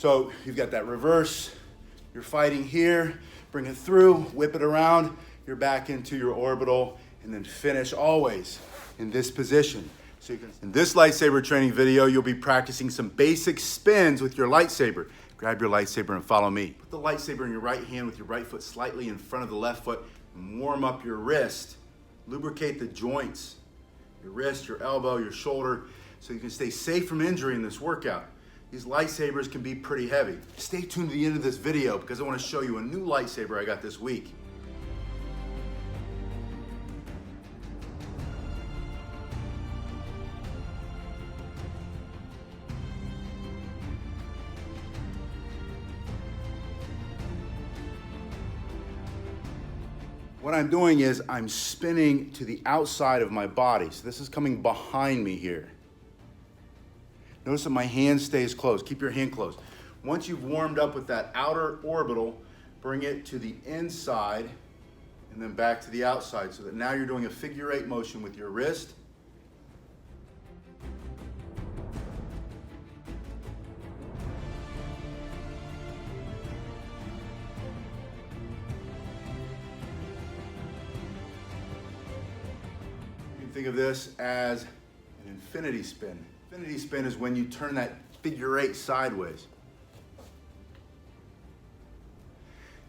So you've got that reverse, you're fighting here, bring it through, whip it around, you're back into your orbital, and then finish always in this position. So in this lightsaber training video, you'll be practicing some basic spins with your lightsaber. Grab your lightsaber and follow me. Put the lightsaber in your right hand with your right foot slightly in front of the left foot, and warm up your wrist. Lubricate the joints, your wrist, your elbow, your shoulder, so you can stay safe from injury in this workout. These lightsabers can be pretty heavy. Stay tuned to the end of this video because I want to show you a new lightsaber I got this week. What I'm doing is I'm spinning to the outside of my body. So this is coming behind me here. Notice that my hand stays closed. Keep your hand closed. Once you've warmed up with that outer orbital, bring it to the inside and then back to the outside so that now you're doing a figure 8 motion with your wrist. You can think of this as an infinity spin. Infinity spin is when you turn that figure 8 sideways.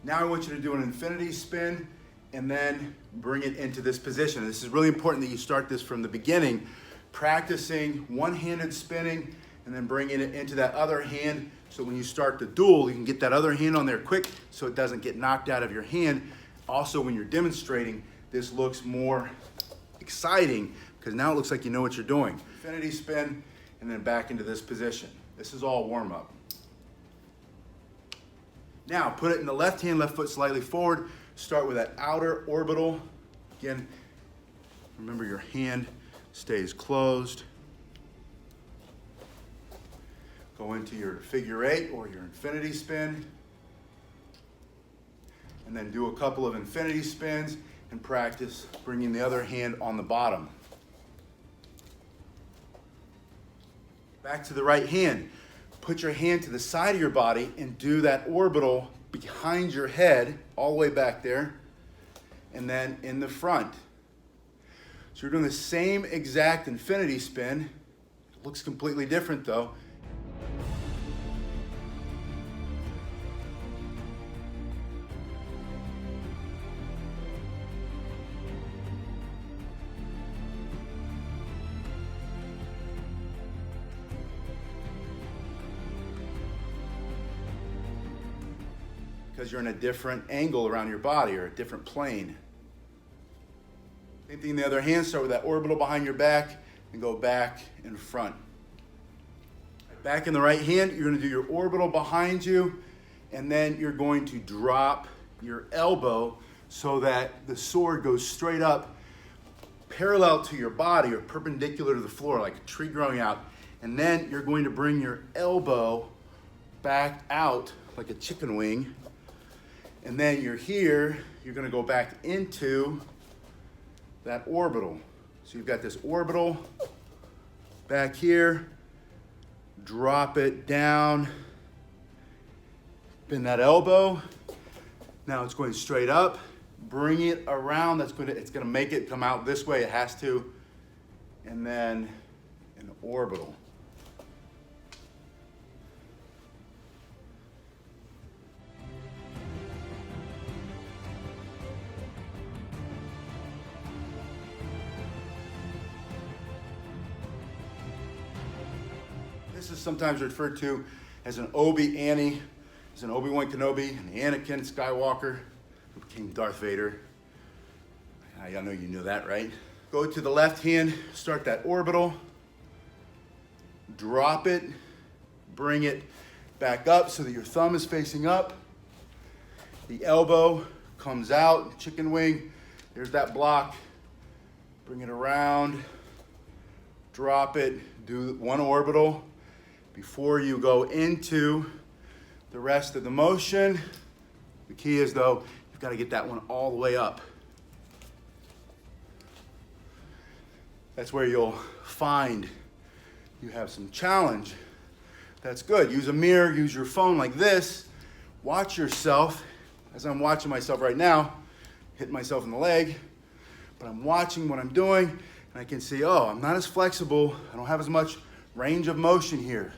Now I want you to do an infinity spin and then bring it into this position. This is really important that you start this from the beginning, practicing one-handed spinning and then bringing it into that other hand so when you start the duel, you can get that other hand on there quick so it doesn't get knocked out of your hand. Also, when you're demonstrating, this looks more exciting because now it looks like you know what you're doing. Infinity spin and then back into this position. This is all warm up. Now put it in the left hand, left foot slightly forward. Start with that outer orbital. Again, remember your hand stays closed. Go into your figure 8 or your infinity spin. And then do a couple of infinity spins and practice bringing the other hand on the bottom. Back to the right hand. Put your hand to the side of your body and do that orbital behind your head, all the way back there, and then in the front. So you're doing the same exact infinity spin. It looks completely different though. Because you're in a different angle around your body or a different plane. Same thing in the other hand, start with that orbital behind your back and go back in front. Back in the right hand, you're going to do your orbital behind you and then you're going to drop your elbow so that the sword goes straight up parallel to your body or perpendicular to the floor like a tree growing out. And then you're going to bring your elbow back out like a chicken wing. And then you're here, you're gonna go back into that orbital. So you've got this orbital back here, drop it down, bend that elbow. Now it's going straight up, bring it around, it's gonna make it come out this way, it has to, and then an orbital. This is sometimes referred to as an obi-ani. It's an Obi-Wan Kenobi, an Anakin Skywalker, who became Darth Vader. I know you knew that, right? Go to the left hand, start that orbital, drop it, bring it back up so that your thumb is facing up. The elbow comes out, chicken wing. There's that block. Bring it around, drop it, do one orbital. Before you go into the rest of the motion, the key is though, you've got to get that one all the way up. That's where you'll find you have some challenge That's good. Use a mirror, use your phone like this. Watch yourself, as I'm watching myself right now, hitting myself in the leg, but I'm watching what I'm doing, and I can see, oh, I'm not as flexible. I don't have as much range of motion here.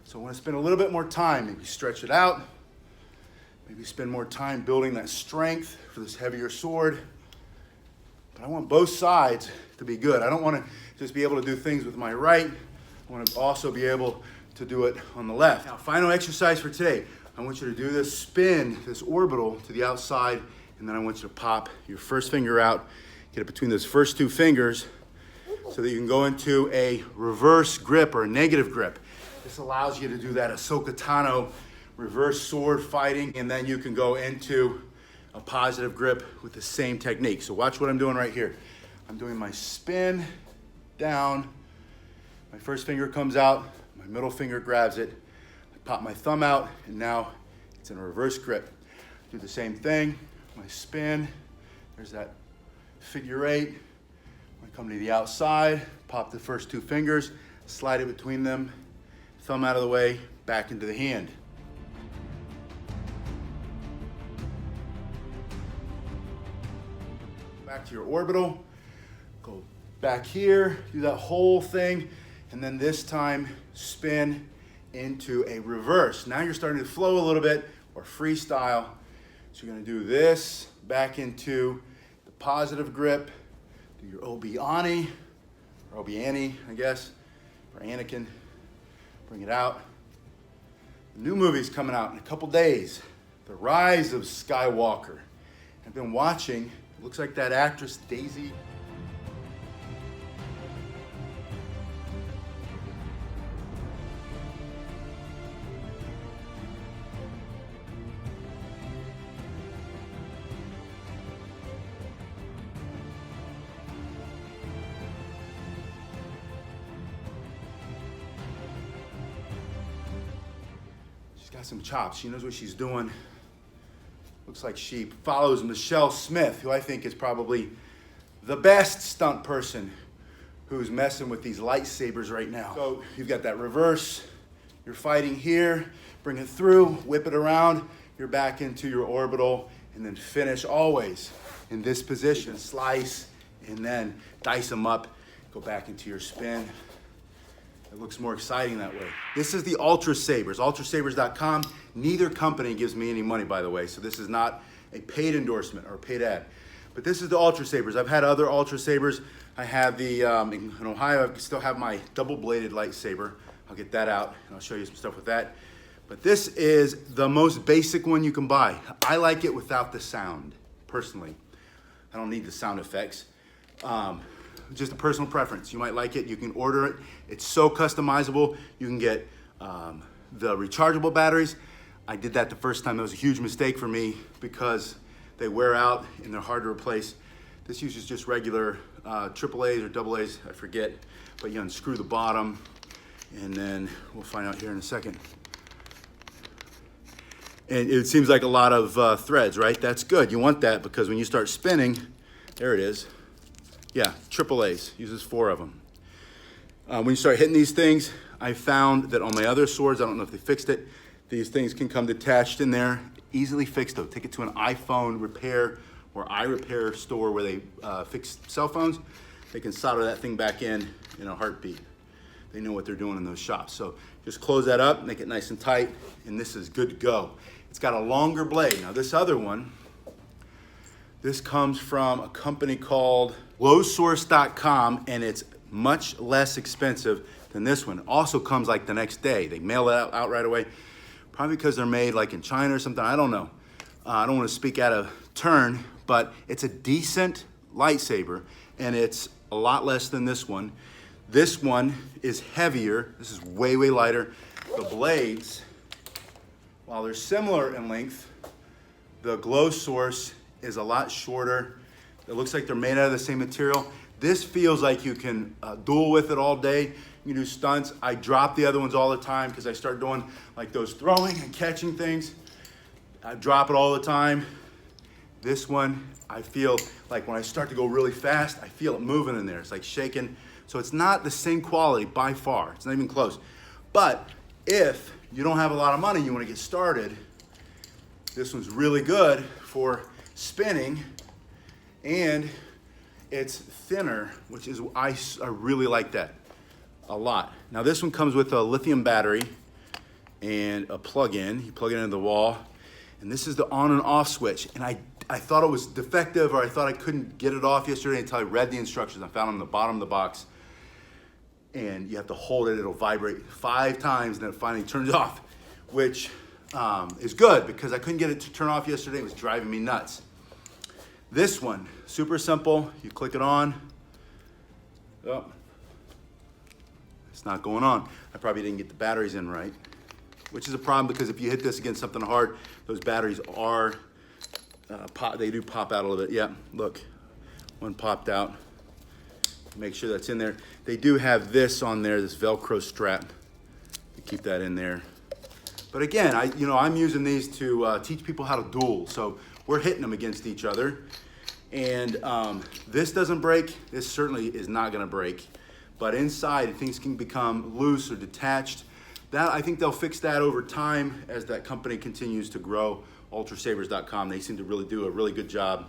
So I want to spend a little bit more time, maybe stretch it out, maybe spend more time building that strength for this heavier sword. But I want both sides to be good. I don't want to just be able to do things with my right. I want to also be able to do it on the left. Now, final exercise for today. I want you to do this spin, this orbital to the outside, and then I want you to pop your first finger out, get it between those first two fingers so that you can go into a reverse grip or a negative grip. This allows you to do that Ahsoka Tano reverse sword fighting, and then you can go into a positive grip with the same technique. So watch what I'm doing right here. I'm doing my spin down, my first finger comes out, my middle finger grabs it, pop my thumb out, and now it's in a reverse grip. Do the same thing, my spin, there's that figure eight. I come to the outside, pop the first two fingers, slide it between them, thumb out of the way, back into the hand. Back to your orbital, go back here, do that whole thing, and then this time spin into a reverse. Now you're starting to flow a little bit, or freestyle. So you're gonna do this, back into the positive grip, do your obi-ani, or obi-ani, I guess, or Anakin, bring it out. The new movie's coming out in a couple days, The Rise of Skywalker. I've been watching, it looks like that actress, Daisy. Got some chops. She knows what she's doing. Looks like she follows Michelle Smith, who I think is probably the best stunt person who's messing with these lightsabers right now. So you've got that reverse. You're fighting here. Bring it through. Whip it around. You're back into your orbital, and then finish always in this position. Slice, and then dice them up. Go back into your spin. It looks more exciting that way. This is the UltraSabers, ultrasabers.com. Neither company gives me any money, by the way, so this is not a paid endorsement or a paid ad. But this is the UltraSabers. I've had other UltraSabers. I have the, in Ohio, I still have my double-bladed lightsaber. I'll get that out, and I'll show you some stuff with that. But this is the most basic one you can buy. I like it without the sound, personally. I don't need the sound effects. Just a personal preference. You might like it, you can order it. It's so customizable. You can get the rechargeable batteries. I did that the first time. That was a huge mistake for me because they wear out and they're hard to replace. This uses just regular AAAs or AA's, I forget, but you unscrew the bottom, and then we'll find out here in a second. And it seems like a lot of threads, right? That's good. You want that because when you start spinning, there it is. Yeah, AAA's, uses 4 of them. When you start hitting these things, I found that on my other swords, I don't know if they fixed it, these things can come detached in there, easily fixed though. Take it to an iPhone repair or iRepair store where they fix cell phones. They can solder that thing back in a heartbeat. They know what they're doing in those shops. So just close that up, make it nice and tight, and this is good to go. It's got a longer blade. Now this other one, this comes from a company called lowsource.com, and it's much less expensive than this one. It also comes like the next day. They mail it out right away, probably because they're made like in China or something. I don't know. I don't want to speak out of turn, but it's a decent lightsaber, and it's a lot less than this one. This one is heavier. This is way, way lighter. The blades, while they're similar in length, the glow source is a lot shorter. It looks like they're made out of the same material. This feels like you can duel with it all day. You can do stunts. I drop the other ones all the time because I start doing like those throwing and catching things. I drop it all the time. This one, I feel like when I start to go really fast, I feel it moving in there. It's like shaking. So it's not the same quality by far. It's not even close. But If you don't have a lot of money, you want to get started, this one's really good for spinning, and it's thinner, which is, I really like that a lot. Now this one comes with a lithium battery and a plug-in. You plug it into the wall, and this is the on and off switch. And I thought it was defective, or I thought I couldn't get it off yesterday until I read the instructions. I found them in the bottom of the box, and you have to hold it. It'll vibrate 5 times, and then it finally turns off, which is good because I couldn't get it to turn off yesterday. It was driving me nuts. This one, super simple. You click it on. Oh, it's not going on. I probably didn't get the batteries in right, which is a problem because if you hit this against something hard, those batteries are, they do pop out a little bit. Yeah, look, one popped out. Make sure that's in there. They do have this on there, this Velcro strap. You keep that in there. But again, I'm using these to teach people how to duel. So we're hitting them against each other. And this doesn't break. This certainly is not gonna break. But inside, things can become loose or detached. I think they'll fix that over time as that company continues to grow. UltraSabers.com, they seem to really do a really good job.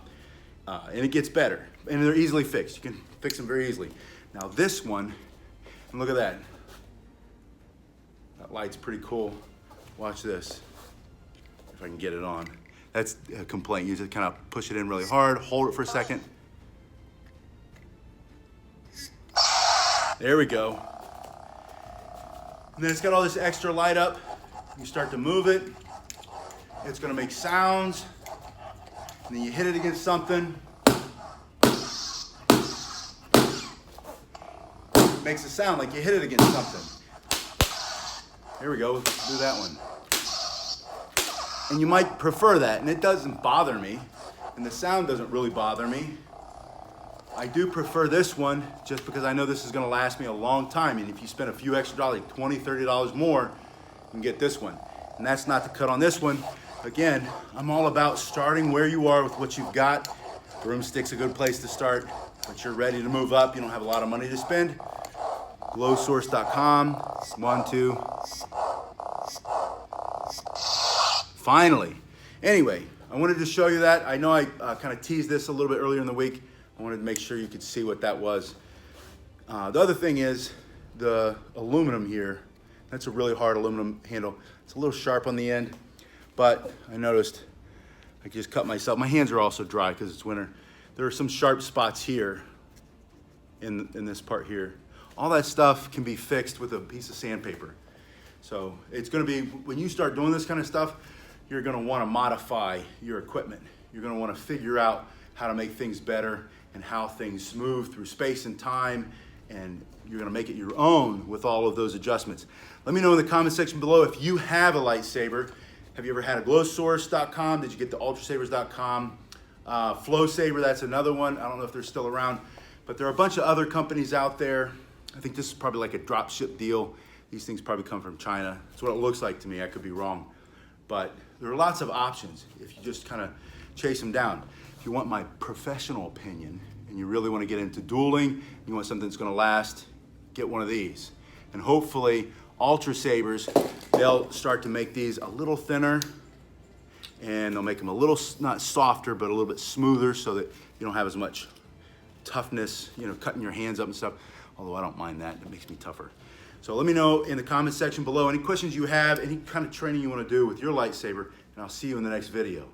And it gets better. And they're easily fixed. You can fix them very easily. Now this one, and look at that. That light's pretty cool. Watch this, if I can get it on. That's a complaint. You just kind of push it in really hard, hold it for a second. There we go. And then it's got all this extra light up. You start to move it. It's gonna make sounds. And then you hit it against something. It makes a sound like you hit it against something. Here we go, let's do that one. And you might prefer that, and it doesn't bother me, and the sound doesn't really bother me. I do prefer this one just because I know this is gonna last me a long time, and if you spend a few extra dollars, like $20, $30 more, you can get this one. And that's not the cut on this one. Again, I'm all about starting where you are with what you've got. Broomstick's a good place to start, but you're ready to move up, you don't have a lot of money to spend. Glowsource.com, 1, 2. Finally. Anyway, I wanted to show you that. I know I kind of teased this a little bit earlier in the week. I wanted to make sure you could see what that was. The other thing is the aluminum here. That's a really hard aluminum handle. It's a little sharp on the end, but I noticed I just cut myself. My hands are also dry because it's winter. There are some sharp spots here in this part here. All that stuff can be fixed with a piece of sandpaper. So it's gonna be, when you start doing this kind of stuff, you're gonna wanna modify your equipment. You're gonna wanna figure out how to make things better and how things move through space and time, and you're gonna make it your own with all of those adjustments. Let me know in the comment section below if you have a lightsaber. Have you ever had a glowsource.com? Did you get the ultrasabers.com? Flow Saber, that's another one. I don't know if they're still around, but there are a bunch of other companies out there. I think this is probably like a drop ship deal. These things probably come from China. That's what it looks like to me. I could be wrong. But there are lots of options if you just kind of chase them down. If you want my professional opinion and you really want to get into dueling, you want something that's going to last, get one of these. And hopefully UltraSabers, they'll start to make these a little thinner, and they'll make them a little, not softer, but a little bit smoother so that you don't have as much toughness, cutting your hands up and stuff. Although I don't mind that, it makes me tougher. So let me know in the comment section below any questions you have, any kind of training you want to do with your lightsaber, and I'll see you in the next video.